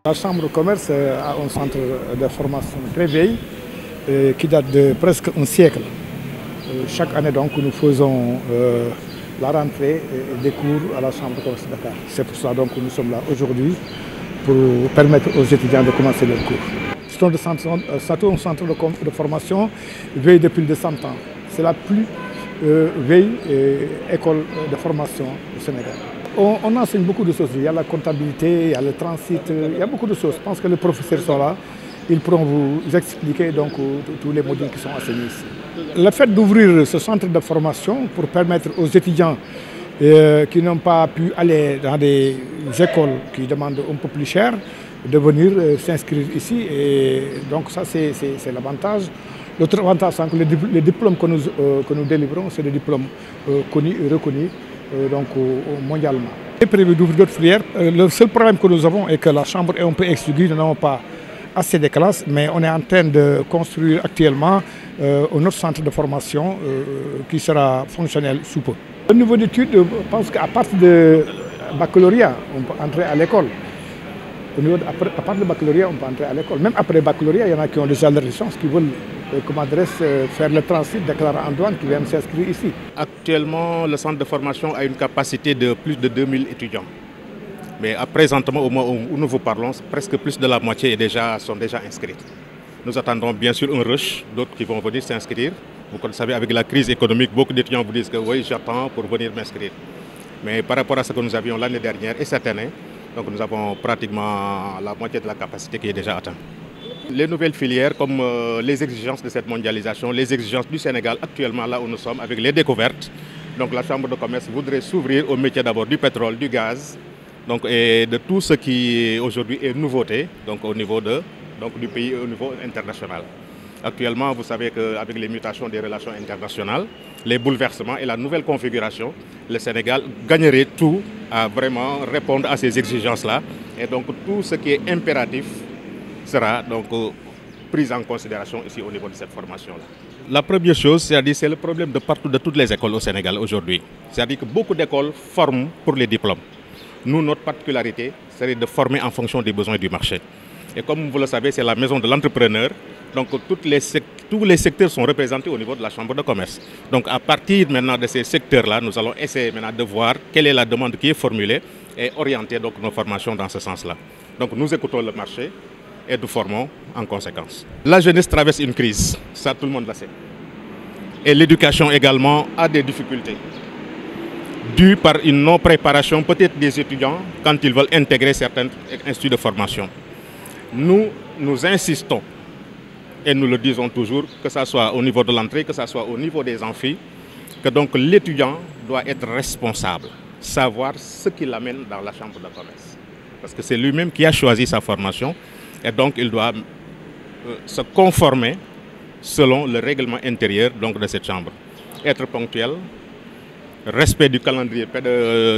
La Chambre de commerce a un centre de formation très vieil qui date de presque un siècle. Chaque année, donc, nous faisons la rentrée des cours à la Chambre de commerce de Dakar. C'est pour ça donc, que nous sommes là aujourd'hui pour permettre aux étudiants de commencer leurs cours. C'est un centre de formation vieille depuis 200 ans. C'est la plus vieille école de formation au Sénégal. On enseigne beaucoup de choses. Il y a la comptabilité, il y a le transit, il y a beaucoup de choses. Je pense que les professeurs sont là. Ils pourront vous expliquer donc, tous les modules qui sont enseignés ici. Le fait d'ouvrir ce centre de formation pour permettre aux étudiants qui n'ont pas pu aller dans des écoles qui demandent un peu plus cher de venir s'inscrire ici. Et donc ça, c'est l'avantage. L'autre avantage, c'est que les diplômes que nous délivrons, c'est des diplômes connus et reconnus donc, mondialement. Il est prévu d'ouvrir d'autres filières. Le seul problème que nous avons est que la chambre est un peu exiguë. Nous n'avons pas assez de classes, mais on est en train de construire actuellement un autre centre de formation qui sera fonctionnel sous peu. Au niveau d'études, je pense qu'à partir de baccalauréat, on peut entrer à l'école. À part de baccalauréat, on peut entrer à l'école. Même après le baccalauréat, il y en a qui ont déjà leur licence, qui veulent faire le transit, déclarer en douane, qui viennent s'inscrire ici. Actuellement, le centre de formation a une capacité de plus de 2000 étudiants. Mais présentement, au moment où nous vous parlons, presque plus de la moitié sont déjà inscrits. Nous attendons bien sûr un rush, d'autres qui vont venir s'inscrire. Vous le savez, avec la crise économique, beaucoup d'étudiants vous disent que oui, j'attends pour venir m'inscrire. Mais par rapport à ce que nous avions l'année dernière et cette année, donc nous avons pratiquement la moitié de la capacité qui est déjà atteinte. Les nouvelles filières, comme les exigences de cette mondialisation, les exigences du Sénégal actuellement là où nous sommes, avec les découvertes, donc la Chambre de commerce voudrait s'ouvrir au métier d'abord du pétrole, du gaz, donc, et de tout ce qui aujourd'hui est nouveauté donc, au niveau du pays au niveau international. Actuellement, vous savez qu'avec les mutations des relations internationales, les bouleversements et la nouvelle configuration, le Sénégal gagnerait tout à vraiment répondre à ces exigences-là. Et donc tout ce qui est impératif sera donc pris en considération ici au niveau de cette formation-là. La première chose, c'est le problème de partout, de toutes les écoles au Sénégal aujourd'hui. C'est-à-dire que beaucoup d'écoles forment pour les diplômes. Nous, notre particularité, c'est de former en fonction des besoins du marché. Et comme vous le savez, c'est la maison de l'entrepreneur. Donc tous les secteurs sont représentés au niveau de la Chambre de commerce. Donc à partir maintenant de ces secteurs-là, nous allons essayer maintenant de voir quelle est la demande qui est formulée et orienter donc nos formations dans ce sens-là. Donc nous écoutons le marché et nous formons en conséquence. La jeunesse traverse une crise, ça tout le monde le sait. Et l'éducation également a des difficultés, dues par une non-préparation peut-être des étudiants quand ils veulent intégrer certains instituts de formation. Nous insistons, et nous le disons toujours, que ce soit au niveau de l'entrée, que ce soit au niveau des amphis, que donc l'étudiant doit être responsable, savoir ce qui l'amène dans la chambre de commerce. Parce que c'est lui-même qui a choisi sa formation, et donc il doit se conformer selon le règlement intérieur donc, de cette chambre. Être ponctuel, respect du calendrier,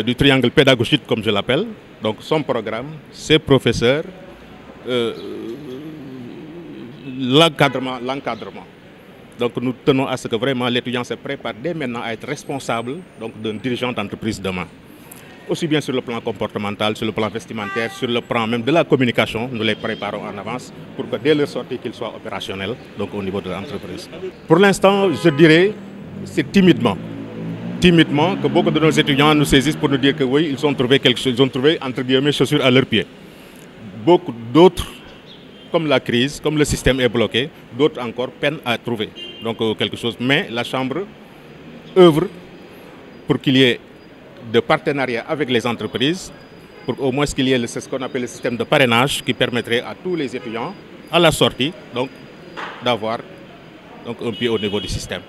du triangle pédagogique comme je l'appelle, donc son programme, ses professeurs, l'encadrement. Donc nous tenons à ce que vraiment l'étudiant se prépare dès maintenant à être responsable d'un dirigeant d'entreprise demain. Aussi bien sur le plan comportemental, sur le plan vestimentaire, sur le plan même de la communication, nous les préparons en avance pour que dès leur sortie qu'ils soient opérationnels donc au niveau de l'entreprise. Pour l'instant, je dirais, c'est timidement que beaucoup de nos étudiants nous saisissent pour nous dire que oui, ils ont trouvé quelque chose, ils ont trouvé entre guillemets chaussures à leurs pieds. Beaucoup d'autres, comme la crise, comme le système est bloqué, d'autres encore peinent à trouver donc quelque chose. Mais la Chambre œuvre pour qu'il y ait de partenariats avec les entreprises, pour au moins qu'il y ait ce qu'on appelle le système de parrainage qui permettrait à tous les étudiants, à la sortie, d'avoir un pied au niveau du système.